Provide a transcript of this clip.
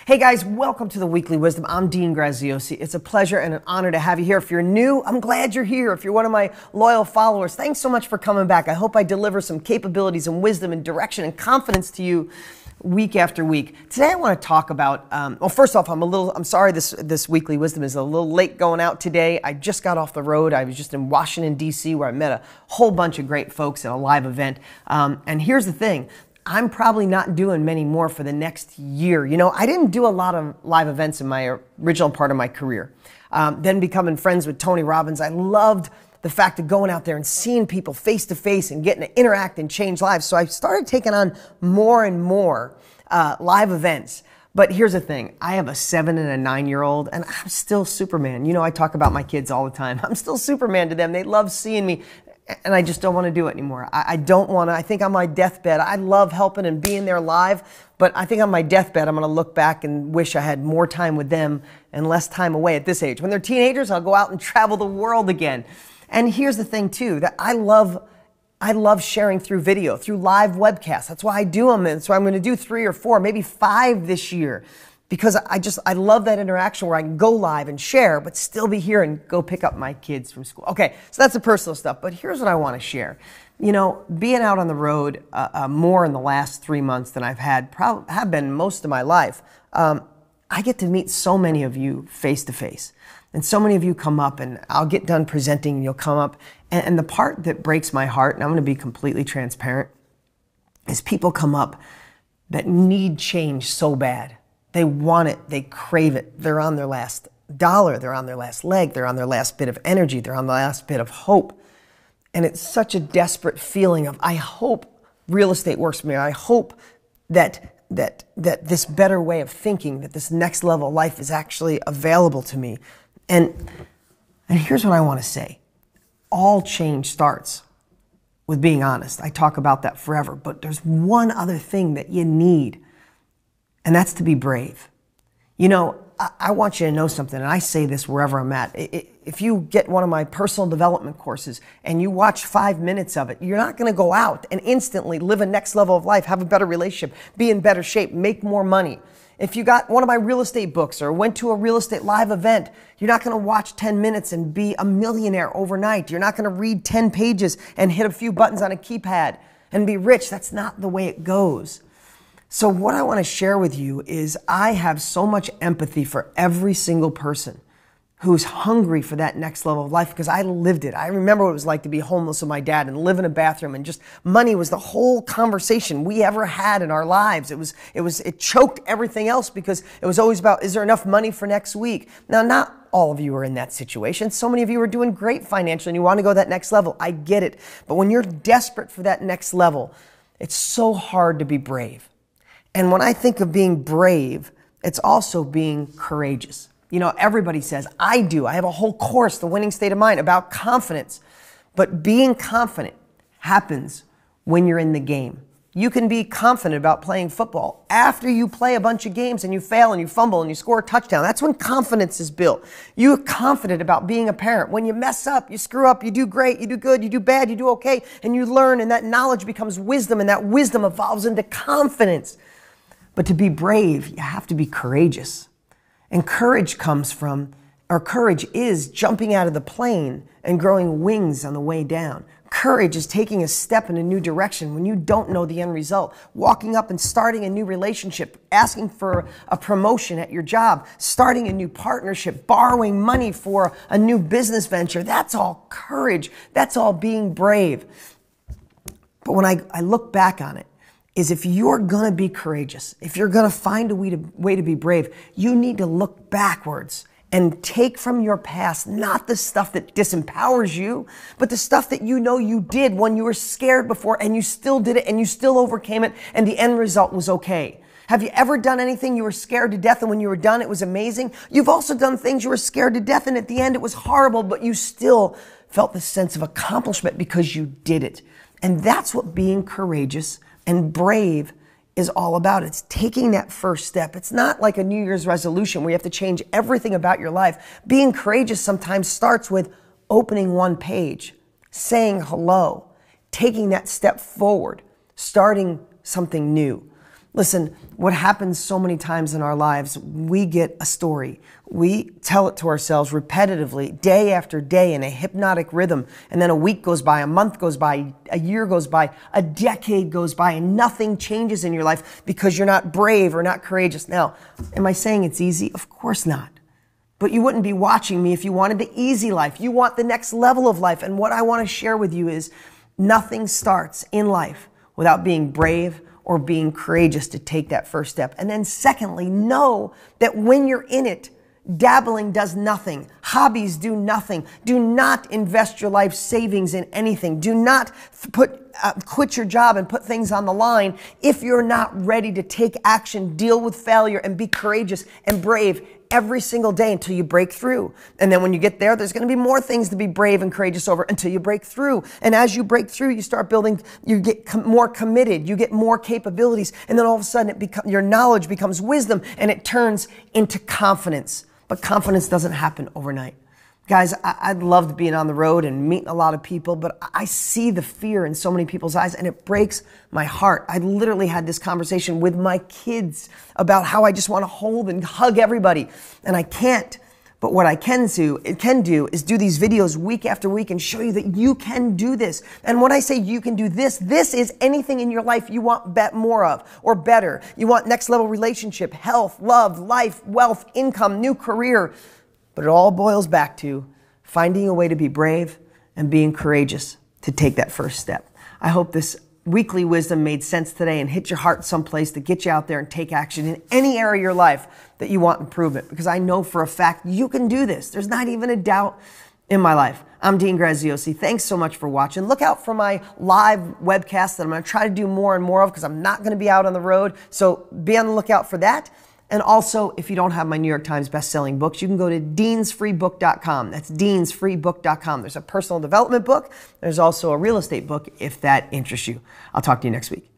Hey guys, welcome to the Weekly Wisdom. I'm Dean Graziosi. It's a pleasure and an honor to have you here. If you're new, I'm glad you're here. If you're one of my loyal followers, thanks so much for coming back. I hope I deliver some capabilities and wisdom and direction and confidence to you week after week. Today I want to talk about, well, first off, I'm sorry this Weekly Wisdom is a little late going out today. I just got off the road. I was just in Washington, D.C., where I met a whole bunch of great folks at a live event. And here's the thing. I'm probably not doing many more for the next year. You know, I didn't do a lot of live events in my original part of my career. Then becoming friends with Tony Robbins, I loved the fact of going out there and seeing people face to face and getting to interact and change lives. So I started taking on more and more live events. But here's the thing. I have a 7 and a 9-year-old, and I'm still Superman. You know, I talk about my kids all the time. I'm still Superman to them. They love seeing me. And I just don't want to do it anymore. I don't want to. I think on my deathbed, I love helping and being there live, but I think on my deathbed, I'm going to look back and wish I had more time with them and less time away at this age. When they're teenagers, I'll go out and travel the world again. And here's the thing too, that I love sharing through video, through live webcasts. That's why I do them. And so I'm going to do 3 or 4, maybe 5 this year. Because I love that interaction where I can go live and share, but still be here and go pick up my kids from school. Okay, so that's the personal stuff, but here's what I want to share. You know, being out on the road more in the last 3 months than I've have been most of my life, I get to meet so many of you face to face. And so many of you come up and I'll get done presenting and you'll come up. And the part that breaks my heart, and I'm going to be completely transparent, is people come up that need change so bad. They want it. They crave it. They're on their last dollar. They're on their last leg. They're on their last bit of energy. They're on the last bit of hope. And it's such a desperate feeling of, I hope real estate works for me. I hope that this better way of thinking, that this next level of life is actually available to me. And here's what I want to say. All change starts with being honest. I talk about that forever. But there's one other thing that you need. And that's to be brave. You know, I want you to know something, and I say this wherever I'm at. If you get one of my personal development courses and you watch 5 minutes of it, you're not going to go out and instantly live a next level of life, have a better relationship, be in better shape, make more money. If you got one of my real estate books or went to a real estate live event, you're not going to watch 10 minutes and be a millionaire overnight. You're not going to read 10 pages and hit a few buttons on a keypad and be rich. That's not the way it goes. So what I want to share with you is I have so much empathy for every single person who's hungry for that next level of life because I lived it. I remember what it was like to be homeless with my dad and live in a bathroom, and just money was the whole conversation we ever had in our lives. It choked everything else because it was always about, is there enough money for next week? Now, not all of you are in that situation. So many of you are doing great financially and you want to go that next level. I get it. But when you're desperate for that next level, it's so hard to be brave. And when I think of being brave, it's also being courageous. You know, everybody says, I do. I have a whole course, The Winning State of Mind, about confidence. But being confident happens when you're in the game. You can be confident about playing football after you play a bunch of games and you fail and you fumble and you score a touchdown. That's when confidence is built. You're confident about being a parent. When you mess up, you screw up, you do great, you do good, you do bad, you do okay, and you learn, and that knowledge becomes wisdom, and that wisdom evolves into confidence. But to be brave, you have to be courageous. And courage is jumping out of the plane and growing wings on the way down. Courage is taking a step in a new direction when you don't know the end result. Walking up and starting a new relationship, asking for a promotion at your job, starting a new partnership, borrowing money for a new business venture. That's all courage. That's all being brave. But when I look back on it, is if you're going to be courageous, if you're going to find a way to be brave, you need to look backwards and take from your past not the stuff that disempowers you, but the stuff that you know you did when you were scared before and you still did it and you still overcame it and the end result was okay. Have you ever done anything you were scared to death and when you were done it was amazing? You've also done things you were scared to death and at the end it was horrible, but you still felt the sense of accomplishment because you did it. And that's what being courageous and brave is all about. It's taking that first step. It's not like a New Year's resolution where you have to change everything about your life. Being courageous sometimes starts with opening one page, saying hello, taking that step forward, starting something new. Listen, what happens so many times in our lives, we get a story. We tell it to ourselves repetitively, day after day in a hypnotic rhythm. And then a week goes by, a month goes by, a year goes by, a decade goes by, and nothing changes in your life because you're not brave or not courageous. Now, am I saying it's easy? Of course not. But you wouldn't be watching me if you wanted the easy life. You want the next level of life. And what I want to share with you is nothing starts in life without being brave or being courageous to take that first step. And then secondly, know that when you're in it, dabbling does nothing. Hobbies do nothing. Do not invest your life savings in anything. Do not quit your job and put things on the line if you're not ready to take action, deal with failure, and be courageous and brave every single day until you break through. And then when you get there, there's going to be more things to be brave and courageous over until you break through. And as you break through, you start building, you get more committed, you get more capabilities. And then all of a sudden, your knowledge becomes wisdom and it turns into confidence. But confidence doesn't happen overnight. Guys, I'd loved being on the road and meeting a lot of people, but I see the fear in so many people's eyes and it breaks my heart. I literally had this conversation with my kids about how I just want to hold and hug everybody, and I can't. But what I can do is do these videos week after week and show you that you can do this. And when I say you can do this, this is anything in your life you want more of or better. You want next level relationship, health, love, life, wealth, income, new career. But it all boils back to finding a way to be brave and being courageous to take that first step. I hope this weekly wisdom made sense today and hit your heart someplace to get you out there and take action in any area of your life that you want improvement. Because I know for a fact you can do this. There's not even a doubt in my life. I'm Dean Graziosi. Thanks so much for watching. Look out for my live webcast that I'm going to try to do more and more of because I'm not going to be out on the road. So be on the lookout for that. And also, if you don't have my New York Times best-selling books, you can go to deansfreebook.com. That's deansfreebook.com. There's a personal development book. There's also a real estate book if that interests you. I'll talk to you next week.